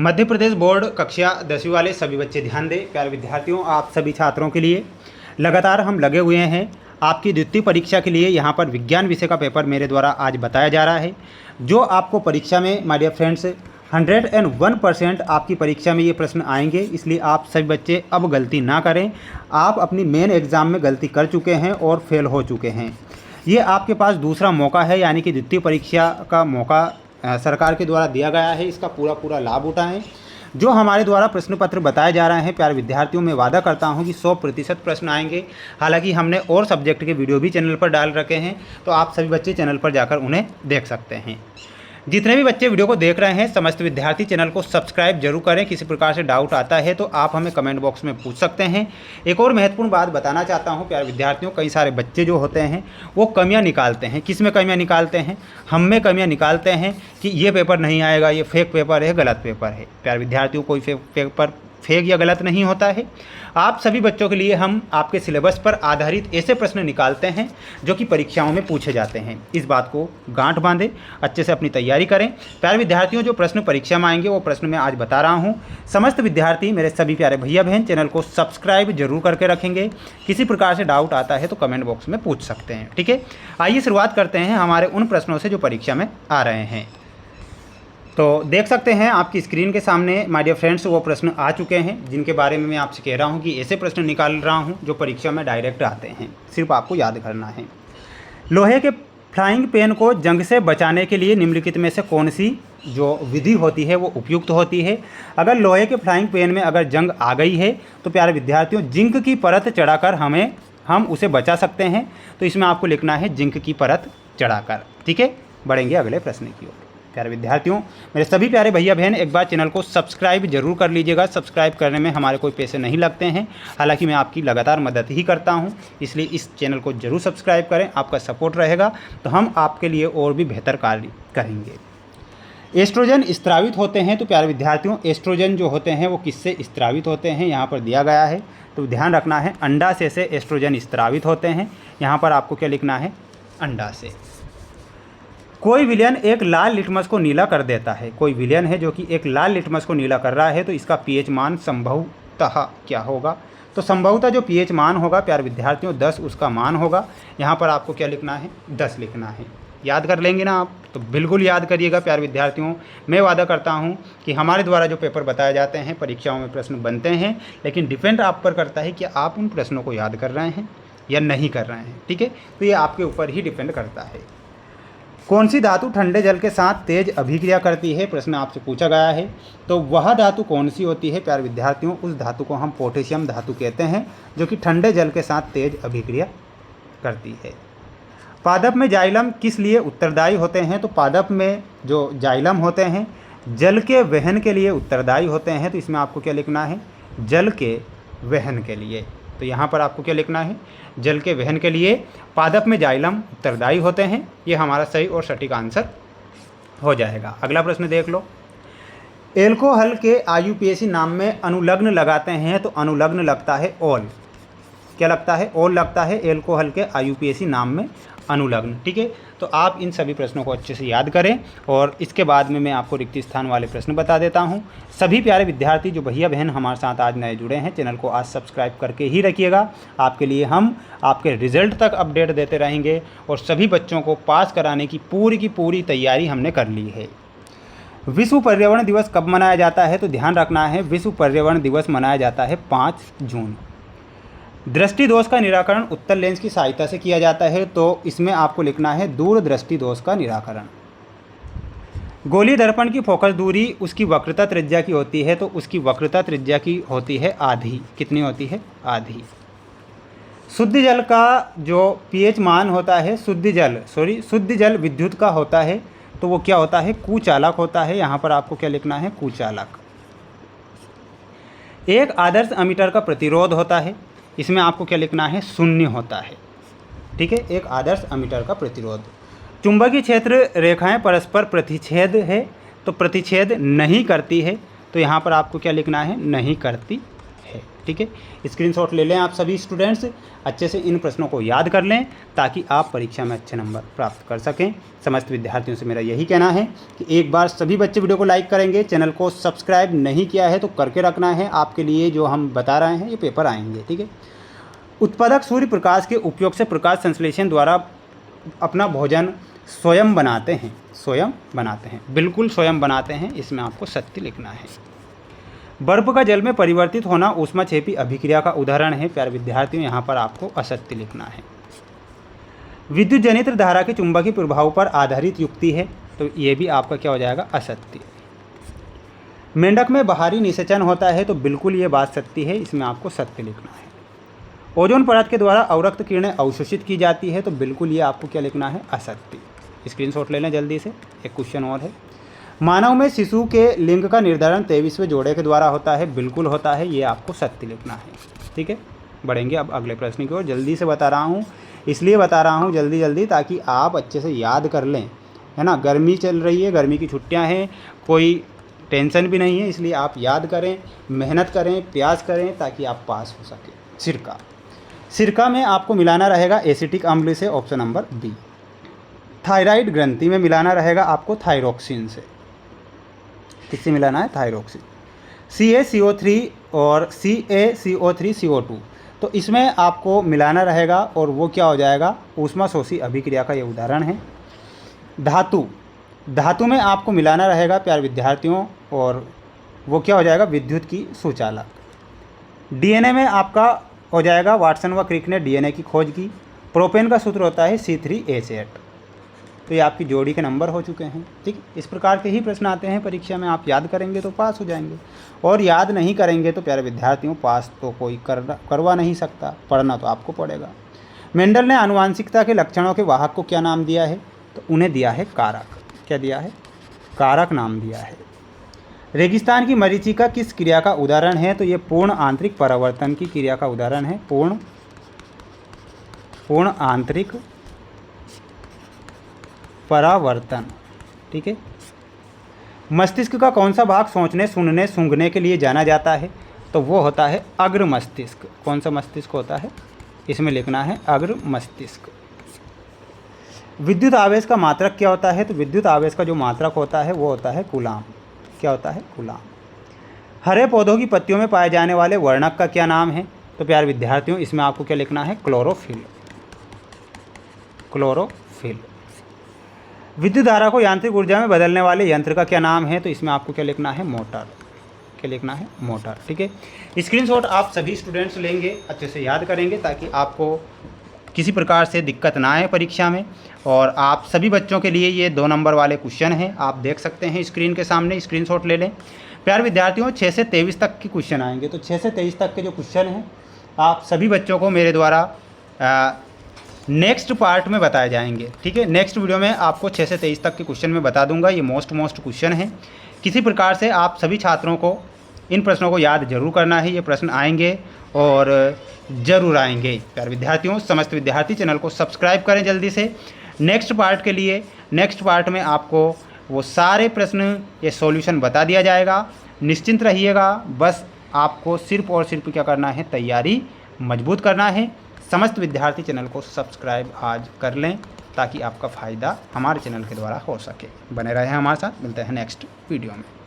Madhya Pradesh board कक्षा 10वीं वाले सभी बच्चे ध्यान दें। प्यारे विद्यार्थियों, आप सभी छात्रों के लिए लगातार हम लगे हुए हैं। आपकी द्वितीय परीक्षा के लिए यहाँ पर विज्ञान विषय का पेपर मेरे द्वारा आज बताया जा रहा है, जो आपको परीक्षा में माय डियर फ्रेंड्स 101% आपकी परीक्षा में ये प्रश्न आएंगे। इसलिए आप सभी बच्चे अब गलती ना करें। आप अपनी मेन एग्ज़ाम में गलती कर चुके हैं और फेल हो चुके हैं। ये आपके पास दूसरा मौका है, यानी कि द्वितीय परीक्षा का मौका सरकार के द्वारा दिया गया है। इसका पूरा लाभ उठाएं। जो हमारे द्वारा प्रश्न पत्र बताए जा रहे हैं, प्यारे विद्यार्थियों, मैं वादा करता हूं कि 100% प्रश्न आएंगे। हालांकि हमने और सब्जेक्ट के वीडियो भी चैनल पर डाल रखे हैं, तो आप सभी बच्चे चैनल पर जाकर उन्हें देख सकते हैं। जितने भी बच्चे वीडियो को देख रहे हैं, समस्त विद्यार्थी चैनल को सब्सक्राइब जरूर करें। किसी प्रकार से डाउट आता है तो आप हमें कमेंट बॉक्स में पूछ सकते हैं। एक और महत्वपूर्ण बात बताना चाहता हूं प्यारे विद्यार्थियों, कई सारे बच्चे जो होते हैं वो कमियां निकालते हैं। किस में कमियां निकालते हैं? हम में कमियां निकालते हैं कि ये पेपर नहीं आएगा, ये फेक पेपर है, गलत पेपर है। प्यारे विद्यार्थियों, कोई पेपर फेक या गलत नहीं होता है। आप सभी बच्चों के लिए हम आपके सिलेबस पर आधारित ऐसे प्रश्न निकालते हैं जो कि परीक्षाओं में पूछे जाते हैं। इस बात को गांठ बांधें, अच्छे से अपनी तैयारी करें। प्यारे विद्यार्थियों, जो प्रश्न परीक्षा में आएंगे वो प्रश्न मैं आज बता रहा हूं। समस्त विद्यार्थी, मेरे सभी प्यारे भैया बहन, चैनल को सब्सक्राइब जरूर करके रखेंगे। किसी प्रकार से डाउट आता है तो कमेंट बॉक्स में पूछ सकते हैं, ठीक है। आइए शुरुआत करते हैं हमारे उन प्रश्नों से जो परीक्षा में आ रहे हैं। तो देख सकते हैं आपकी स्क्रीन के सामने माय डियर फ्रेंड्स वो प्रश्न आ चुके हैं जिनके बारे में मैं आपसे कह रहा हूं कि ऐसे प्रश्न निकाल रहा हूं जो परीक्षा में डायरेक्ट आते हैं। सिर्फ आपको याद करना है। लोहे के फ्लाइंग पेन को जंग से बचाने के लिए निम्नलिखित में से कौन सी जो विधि होती है वो उपयुक्त होती है? अगर लोहे के फ्लाइंग पेन में अगर जंग आ गई है तो प्यारे विद्यार्थियों, जिंक की परत चढ़ाकर हम उसे बचा सकते हैं। तो इसमें आपको लिखना है जिंक की परत चढ़ाकर, ठीक है। बढ़ेंगे अगले प्रश्न की ओर। प्यारे विद्यार्थियों, मेरे सभी प्यारे भैया बहन, एक बार चैनल को सब्सक्राइब जरूर कर लीजिएगा। सब्सक्राइब करने में हमारे कोई पैसे नहीं लगते हैं। हालांकि मैं आपकी लगातार मदद ही करता हूं, इसलिए इस चैनल को जरूर सब्सक्राइब करें। आपका सपोर्ट रहेगा तो हम आपके लिए और भी बेहतर कार्य करेंगे। एस्ट्रोजन स्त्रावित होते हैं, तो प्यारे विद्यार्थियों, एस्ट्रोजन जो होते हैं वो किससे स्त्रावित होते हैं यहाँ पर दिया गया है, तो ध्यान रखना है अंडाशय से एस्ट्रोजन स्त्रावित होते हैं। यहाँ पर आपको क्या लिखना है? अंडाशय। कोई विलयन एक लाल लिटमस को नीला कर देता है। कोई विलयन है जो कि एक लाल लिटमस को नीला कर रहा है, तो इसका पीएच मान संभवतः क्या होगा? तो संभवतः जो पीएच मान होगा प्यारे विद्यार्थियों 10 उसका मान होगा। यहाँ पर आपको क्या लिखना है? 10 लिखना है। याद कर लेंगे ना आप? तो बिल्कुल याद करिएगा प्यारे विद्यार्थियों। मैं वादा करता हूँ कि हमारे द्वारा जो पेपर बताए जाते हैं, परीक्षाओं में प्रश्न बनते हैं, लेकिन डिपेंड आप पर करता है कि आप उन प्रश्नों को याद कर रहे हैं या नहीं कर रहे हैं, ठीक है। तो ये आपके ऊपर ही डिपेंड करता है। कौन सी धातु ठंडे जल के साथ तेज अभिक्रिया करती है? प्रश्न आपसे पूछा गया है। तो वह धातु कौन सी होती है प्यारे विद्यार्थियों? उस धातु को हम पोटेशियम धातु कहते हैं, जो कि ठंडे जल के साथ तेज अभिक्रिया करती है। पादप में जाइलम किस लिए उत्तरदायी होते हैं? तो पादप में जो जाइलम होते हैं जल के वहन के लिए उत्तरदायी होते हैं। तो इसमें आपको क्या लिखना है? जल के वहन के लिए। तो यहाँ पर आपको क्या लिखना है? जल के वहन के लिए पादप में जाइलम उत्तरदायी होते हैं। ये हमारा सही और सटीक आंसर हो जाएगा। अगला प्रश्न देख लो। एल्कोहल के आईयूपीएसी नाम में अनुलग्न लगाते हैं, तो अनुलग्न लगता है ओल। क्या लगता है? ओल लगता है एल्कोहल के आईयूपीएसी नाम में अनुलग्न, ठीक है। तो आप इन सभी प्रश्नों को अच्छे से याद करें और इसके बाद में मैं आपको रिक्त स्थान वाले प्रश्न बता देता हूं। सभी प्यारे विद्यार्थी जो भैया बहन हमारे साथ आज नए जुड़े हैं, चैनल को आज सब्सक्राइब करके ही रखिएगा। आपके लिए हम आपके रिजल्ट तक अपडेट देते रहेंगे और सभी बच्चों को पास कराने की पूरी तैयारी हमने कर ली है। विश्व पर्यावरण दिवस कब मनाया जाता है? तो ध्यान रखना है, विश्व पर्यावरण दिवस मनाया जाता है 5 जून। दृष्टि दोष का निराकरण उत्तल लेंस की सहायता से किया जाता है, तो इसमें आपको लिखना है दूरदृष्टि दोष का निराकरण। गोलीय दर्पण की फोकस दूरी उसकी वक्रता त्रिज्या की होती है, तो उसकी वक्रता त्रिज्या की होती है आधी। कितनी होती है? आधी। शुद्ध जल का जो पीएच मान होता है, शुद्ध जल विद्युत का होता है, तो वो क्या होता है? कुचालक होता है। यहाँ पर आपको क्या लिखना है? कुचालक। एक आदर्श अमीटर का प्रतिरोध होता है, इसमें आपको क्या लिखना है? 0 होता है, ठीक है। एक आदर्श अमीटर का प्रतिरोध। चुंबकीय क्षेत्र रेखाएं परस्पर प्रतिच्छेद है, तो प्रतिच्छेद नहीं करती है, तो यहाँ पर आपको क्या लिखना है? नहीं करती है। ठीक है, स्क्रीनशॉट ले लें आप सभी स्टूडेंट्स, अच्छे से इन प्रश्नों को याद कर लें ताकि आप परीक्षा में अच्छे नंबर प्राप्त कर सकें। समस्त विद्यार्थियों से मेरा यही कहना है कि एक बार सभी बच्चे वीडियो को लाइक करेंगे, चैनल को सब्सक्राइब नहीं किया है तो करके रखना है, आपके लिए जो हम बता रहे हैं ये पेपर आएंगे। ठीक है, उत्पादक सूर्य प्रकाश के उपयोग से प्रकाश संश्लेषण द्वारा अपना भोजन स्वयं बनाते हैं, स्वयं बनाते हैं, बिल्कुल स्वयं बनाते हैं, इसमें आपको सत्य लिखना है। बर्फ का जल में परिवर्तित होना ऊष्माक्षेपी अभिक्रिया का उदाहरण है। प्यारे विद्यार्थियों, यहाँ पर आपको असत्य लिखना है। विद्युत जनित धारा के चुंबकीय प्रभाव पर आधारित युक्ति है, तो ये भी आपका क्या हो जाएगा, असत्य। मेंढक में बाहरी निषेचन होता है, तो बिल्कुल ये बात सत्य है, इसमें आपको सत्य लिखना है। ओजोन परत के द्वारा अवरक्त किरणें अवशोषित की जाती है, तो बिल्कुल ये आपको क्या लिखना है, असत्य। स्क्रीनशॉट ले लें जल्दी से, एक क्वेश्चन और है। मानव में शिशु के लिंग का निर्धारण 23वें जोड़े के द्वारा होता है, बिल्कुल होता है, ये आपको सत्य लिखना है। ठीक है, बढ़ेंगे अब अगले प्रश्न की ओर। जल्दी से बता रहा हूँ, इसलिए बता रहा हूँ जल्दी जल्दी ताकि आप अच्छे से याद कर लें, है ना। गर्मी चल रही है, गर्मी की छुट्टियाँ हैं, कोई टेंशन भी नहीं है, इसलिए आप याद करें, मेहनत करें, प्रयास करें ताकि आप पास हो सकें। सिरका, सिरका में आपको मिलाना रहेगा एसिटिक अम्ल से, ऑप्शन नंबर बी। थायराइड ग्रंथि में मिलाना रहेगा आपको थायरोक्सिन से। किससे मिलाना है, थायरोक्सिन। CaCO3 और CaCO3CO2, तो इसमें आपको मिलाना रहेगा और वो क्या हो जाएगा, ऊष्माशोषी अभिक्रिया का ये उदाहरण है। धातु, धातु में आपको मिलाना रहेगा प्यारे विद्यार्थियों और वो क्या हो जाएगा, विद्युत की सुचालक। DNA में आपका हो जाएगा, वाटसन व क्रिक ने DNA की खोज की। प्रोपेन का सूत्र होता है C3H8। तो ये आपकी जोड़ी के नंबर हो चुके हैं। ठीक, इस प्रकार के ही प्रश्न आते हैं परीक्षा में, आप याद करेंगे तो पास हो जाएंगे और याद नहीं करेंगे तो प्यारे विद्यार्थियों पास तो कोई करवा नहीं सकता, पढ़ना तो आपको पड़ेगा। मेंडल ने आनुवांशिकता के लक्षणों के वाहक को क्या नाम दिया है, तो उन्हें दिया है कारक। क्या दिया है, कारक नाम दिया है। रेगिस्तान की मरीचिका किस क्रिया का उदाहरण है, तो ये पूर्ण आंतरिक परावर्तन की क्रिया का उदाहरण है। पूर्ण आंतरिक परावर्तन। ठीक है, मस्तिष्क का कौन सा भाग सोचने, सुनने, सूंघने के लिए जाना जाता है, तो वो होता है अग्र मस्तिष्क। कौन सा मस्तिष्क होता है, इसमें लिखना है अग्र मस्तिष्क। विद्युत आवेश का मात्रक क्या होता है, तो विद्युत आवेश का जो मात्रक होता है वो होता है कूलाम। क्या होता है, कूलाम। हरे पौधों की पत्तियों में पाए जाने वाले वर्णक का क्या नाम है, तो प्यारे विद्यार्थियों इसमें आपको क्या लिखना है, क्लोरोफिल। क्लोरोफिल। विद्युत धारा को यांत्रिक ऊर्जा में बदलने वाले यंत्र का क्या नाम है, तो इसमें आपको क्या लिखना है, मोटर। क्या लिखना है, मोटर। ठीक है, स्क्रीनशॉट आप सभी स्टूडेंट्स लेंगे, अच्छे से याद करेंगे ताकि आपको किसी प्रकार से दिक्कत ना आए परीक्षा में। और आप सभी बच्चों के लिए ये 2 नंबर वाले क्वेश्चन हैं, आप देख सकते हैं स्क्रीन के सामने, स्क्रीनशॉट ले लें। प्यारे विद्यार्थियों 6 से 23 तक के क्वेश्चन आएंगे, तो 6 से 23 तक के जो क्वेश्चन हैं आप सभी बच्चों को मेरे द्वारा नेक्स्ट पार्ट में बताए जाएंगे। ठीक है, नेक्स्ट वीडियो में आपको 6 से 23 तक के क्वेश्चन में बता दूंगा। ये मोस्ट क्वेश्चन हैं, किसी प्रकार से आप सभी छात्रों को इन प्रश्नों को याद जरूर करना है। ये प्रश्न आएंगे और ज़रूर आएंगे। प्यारे विद्यार्थियों, समस्त विद्यार्थी चैनल को सब्सक्राइब करें जल्दी से। नेक्स्ट पार्ट के लिए, नेक्स्ट पार्ट में आपको वो सारे प्रश्न ये सॉल्यूशन बता दिया जाएगा। निश्चिंत रहिएगा, बस आपको सिर्फ और सिर्फ क्या करना है, तैयारी मजबूत करना है। समस्त विद्यार्थी चैनल को सब्सक्राइब आज कर लें ताकि आपका फ़ायदा हमारे चैनल के द्वारा हो सके। बने रहें हमारे साथ, मिलते हैं नेक्स्ट वीडियो में।